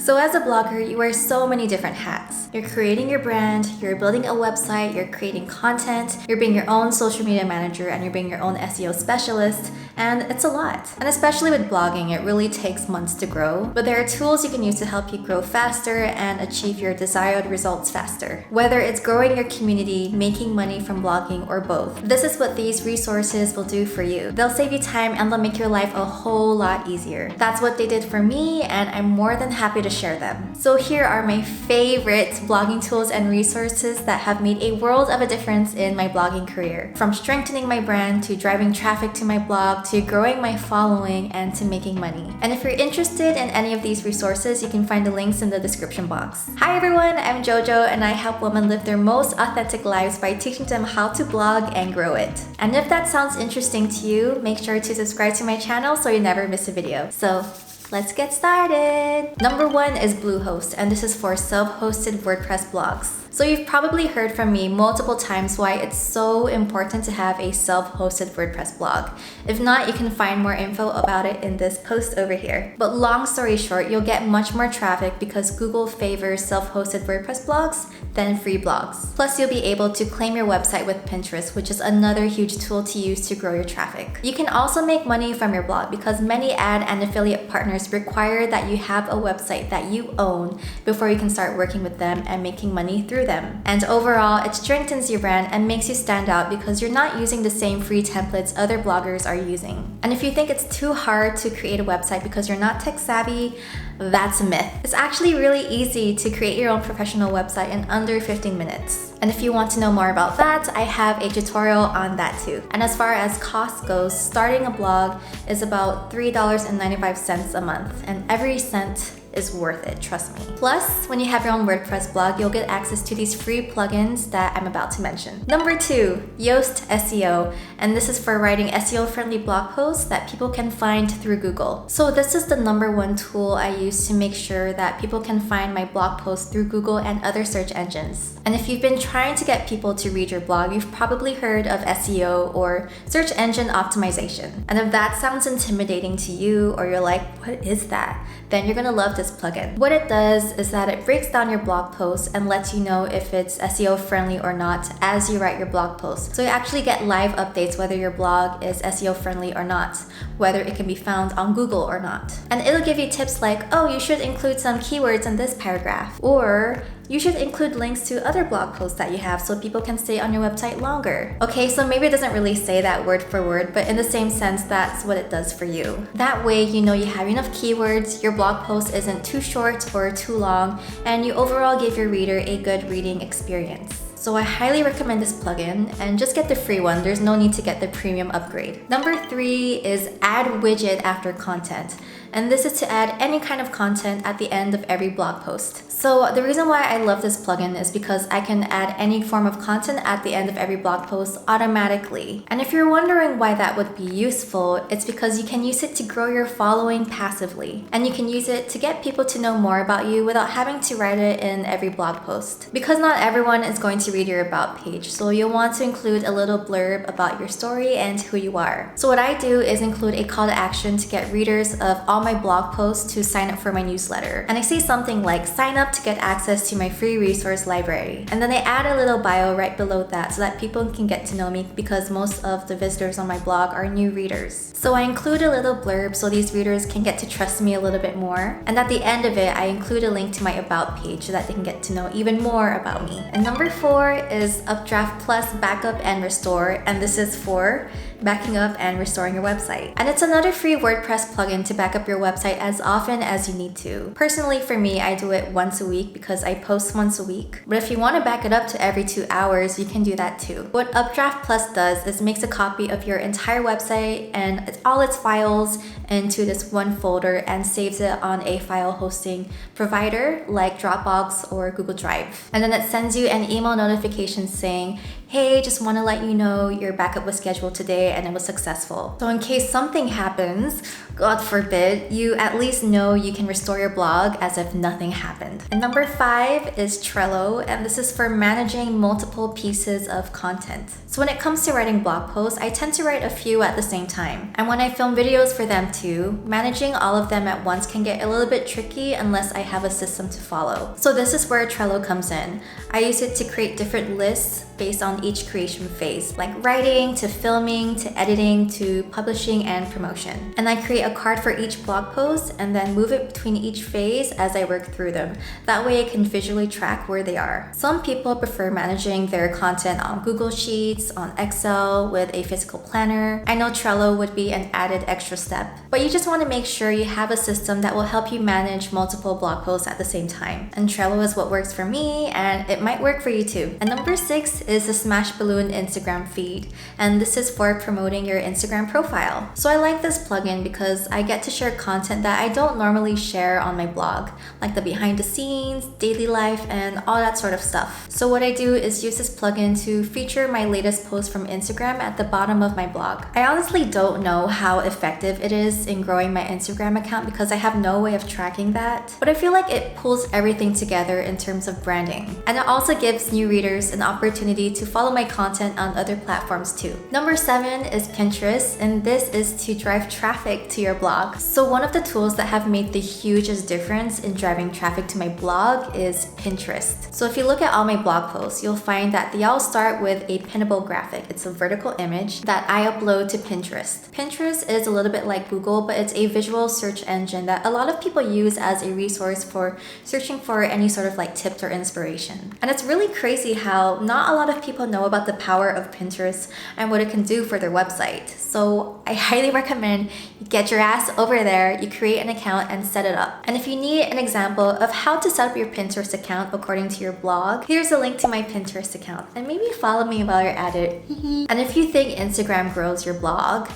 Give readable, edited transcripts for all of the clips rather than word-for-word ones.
So as a blogger, you wear so many different hats. You're creating your brand, you're building a website, you're creating content, you're being your own social media manager, and you're being your own SEO specialist, and it's a lot. And especially with blogging, it really takes months to grow, but there are tools you can use to help you grow faster and achieve your desired results faster. Whether it's growing your community, making money from blogging, or both, this is what these resources will do for you. They'll save you time and they'll make your life a whole lot easier. That's what they did for me, and I'm more than happy to share them. So here are my favorite blogging tools and resources that have made a world of a difference in my blogging career. From strengthening my brand, to driving traffic to my blog, to growing my following, and to making money. And if you're interested in any of these resources, you can find the links in the description box. Hi everyone, I'm Jojo, and I help women live their most authentic lives by teaching them how to blog and grow it. And if that sounds interesting to you, make sure to subscribe to my channel so you never miss a video. So let's get started! Number 1 is BLUEHOST, and this is for self-hosted WordPress blogs. So you've probably heard from me multiple times why it's so important to have a self-hosted WordPress blog. If not, you can find more info about it in this post over here. But long story short, you'll get much more traffic because Google favors self-hosted WordPress blogs than free blogs. Plus, you'll be able to claim your website with Pinterest, which is another huge tool to use to grow your traffic. You can also make money from your blog because many ad and affiliate partners require that you have a website that you own before you can start working with them and making money through them. And overall, it strengthens your brand and makes you stand out because you're not using the same free templates other bloggers are using. And if you think it's too hard to create a website because you're not tech savvy, that's a myth. It's actually really easy to create your own professional website in under 15 minutes. And if you want to know more about that, I have a tutorial on that too. And as far as cost goes, starting a blog is about $3.95 a month, and every cent is worth it, trust me. Plus, when you have your own WordPress blog, you'll get access to these free plugins that I'm about to mention. Number 2, YOAST SEO, and this is for writing SEO-friendly blog posts that people can find through Google. So this is the number 1 tool I use to make sure that people can find my blog posts through Google and other search engines. And if you've been trying to get people to read your blog, you've probably heard of SEO or search engine optimization. And if that sounds intimidating to you, or you're like, what is that? Then you're gonna love this plugin. What it does is that it breaks down your blog posts and lets you know if it's SEO friendly or not as you write your blog post. So you actually get live updates whether your blog is SEO friendly or not, whether it can be found on Google or not. And it'll give you tips like, oh, you should include some keywords in this paragraph, or you should include links to other blog posts that you have so people can stay on your website longer. Okay, so maybe it doesn't really say that word for word, but in the same sense, that's what it does for you. That way, you know you have enough keywords, your blog post isn't too short or too long, and you overall give your reader a good reading experience. So I highly recommend this plugin, and just get the free one. There's no need to get the premium upgrade. Number 3 is add widget after content. And this is to add any kind of content at the end of every blog post. So the reason why I love this plugin is because I can add any form of content at the end of every blog post automatically. And if you're wondering why that would be useful, it's because you can use it to grow your following passively. And you can use it to get people to know more about you without having to write it in every blog post. Because not everyone is going to read your about page, so you'll want to include a little blurb about your story and who you are. So what I do is include a call to action to get readers of all my blog posts to sign up for my newsletter. And I say something like, sign up to get access to my free resource library. And then I add a little bio right below that so that people can get to know me, because most of the visitors on my blog are new readers. So I include a little blurb so these readers can get to trust me a little bit more. And at the end of it, I include a link to my about page so that they can get to know even more about me. And number 4 is UPDRAFT Plus Backup and Restore, and this is for backing up and restoring your website. And it's another free WordPress plugin to back up your website as often as you need to. Personally, for me, I do it once a week because I post once a week. But if you want to back it up to every 2 hours, you can do that too. What UPDRAFT Plus does is makes a copy of your entire website and all its files into this one folder and saves it on a file hosting provider like Dropbox or Google Drive. And then it sends you an email notification saying hey, just want to let you know your backup was scheduled today and it was successful. So in case something happens, God forbid, you at least know you can restore your blog as if nothing happened. And number 5 is Trello, and this is for managing multiple pieces of content. So when it comes to writing blog posts, I tend to write a few at the same time. And when I film videos for them too, managing all of them at once can get a little bit tricky unless I have a system to follow. So this is where Trello comes in. I use it to create different lists based on each creation phase, like writing to filming to editing to publishing and promotion. And I create a card for each blog post and then move it between each phase as I work through them. That way I can visually track where they are. Some people prefer managing their content on Google Sheets, on Excel with a physical planner. I know Trello would be an added extra step, but you just want to make sure you have a system that will help you manage multiple blog posts at the same time. And Trello is what works for me, and it might work for you too. And number 6 is the Smash Balloon Instagram feed, and this is for promoting your Instagram profile. So I like this plugin because I get to share content that I don't normally share on my blog, like the behind the scenes, daily life, and all that sort of stuff. So what I do is use this plugin to feature my latest post from Instagram at the bottom of my blog. I honestly don't know how effective it is in growing my Instagram account because I have no way of tracking that, but I feel like it pulls everything together in terms of branding. And it also gives new readers an opportunity to follow my content on other platforms too. Number 7 is Pinterest, and this is to drive traffic to your blog. So one of the tools that have made the hugest difference in driving traffic to my blog is Pinterest. So if you look at all my blog posts, you'll find that they all start with a pinnable graphic. It's a vertical image that I upload to Pinterest. Pinterest is a little bit like Google, but it's a visual search engine that a lot of people use as a resource for searching for any sort of like tips or inspiration. And it's really crazy how not a lot of people know about the power of Pinterest and what it can do for their website. So I highly recommend you get your ass over there, you create an account and set it up. And if you need an example of how to set up your Pinterest account according to your blog, here's a link to my Pinterest account, and maybe follow me while you're at it. And if you think Instagram grows your blog,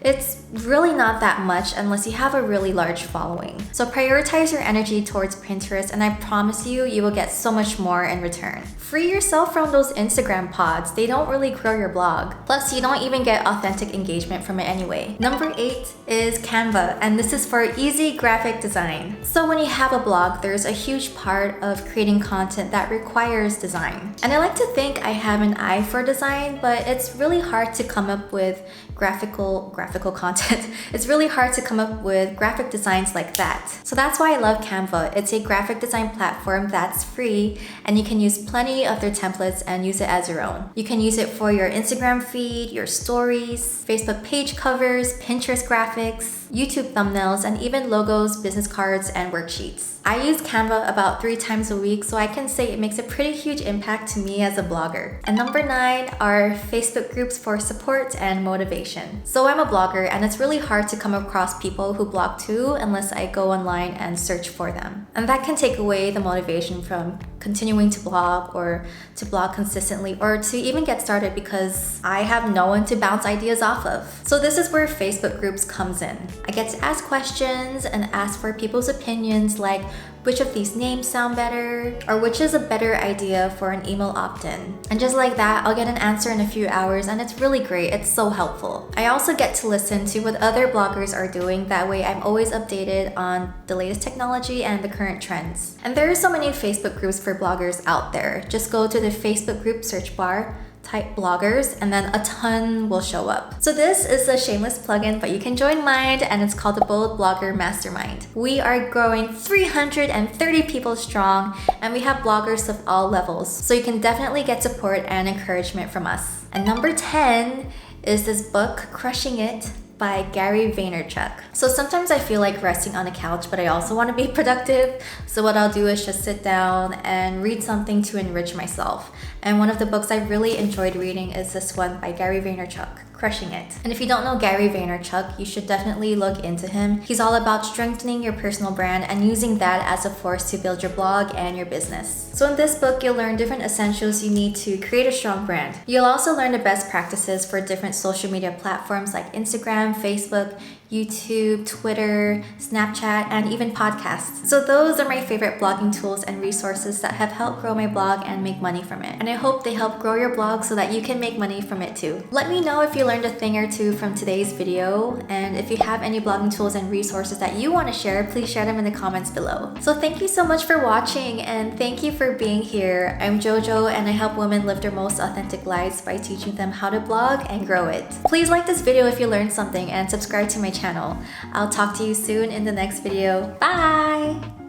it's really not that much unless you have a really large following. So prioritize your energy towards Pinterest, and I promise you, you will get so much more in return. Free yourself from those Instagram pods. They don't really grow your blog. Plus, you don't even get authentic engagement from it anyway. Number 8 is Canva, and this is for easy graphic design. So when you have a blog, there's a huge part of creating content that requires design. And I like to think I have an eye for design, but it's really hard to come up with graphical content. It's really hard to come up with graphic designs like that. So that's why I love Canva. It's a graphic design platform that's free, and you can use plenty of their templates and use it as your own. You can use it for your Instagram feed, your stories, Facebook page covers, Pinterest graphics, YouTube thumbnails, and even logos, business cards, and worksheets. I use Canva about 3 times a week, so I can say it makes a pretty huge impact to me as a blogger. And number 9 are Facebook groups for support and motivation. So I'm a blogger, and it's really hard to come across people who blog too unless I go online and search for them. And that can take away the motivation from continuing to blog or to blog consistently or to even get started because I have no one to bounce ideas off of. So this is where Facebook groups comes in. I get to ask questions and ask for people's opinions, like which of these names sound better, or which is a better idea for an email opt-in. And just like that, I'll get an answer in a few hours, and it's really great. It's so helpful. I also get to listen to what other bloggers are doing. That way I'm always updated on the latest technology and the current trends. And there are so many Facebook groups for bloggers out there. Just go to the Facebook group search bar, type bloggers, and then a ton will show up. So this is a shameless plugin, but you can join mine, and it's called the Bold Blogger Mastermind. We are growing 330 people strong, and we have bloggers of all levels. So you can definitely get support and encouragement from us. And number 10 is this book, Crushing It, by Gary Vaynerchuk. So sometimes I feel like resting on the couch, but I also want to be productive. So what I'll do is just sit down and read something to enrich myself. And one of the books I really enjoyed reading is this one by Gary Vaynerchuk, Crushing It. And if you don't know Gary Vaynerchuk, you should definitely look into him. He's all about strengthening your personal brand and using that as a force to build your blog and your business. So in this book, you'll learn different essentials you need to create a strong brand. You'll also learn the best practices for different social media platforms like Instagram, Facebook, YouTube, Twitter, Snapchat, and even podcasts. So those are my favorite blogging tools and resources that have helped grow my blog and make money from it. And I hope they help grow your blog so that you can make money from it too. Let me know if you learned a thing or two from today's video, and if you have any blogging tools and resources that you want to share, please share them in the comments below. So thank you so much for watching, and thank you for being here. I'm Jojo, and I help women live their most authentic lives by teaching them how to blog and grow it. Please like this video if you learned something and subscribe to my channel. I'll talk to you soon in the next video. Bye!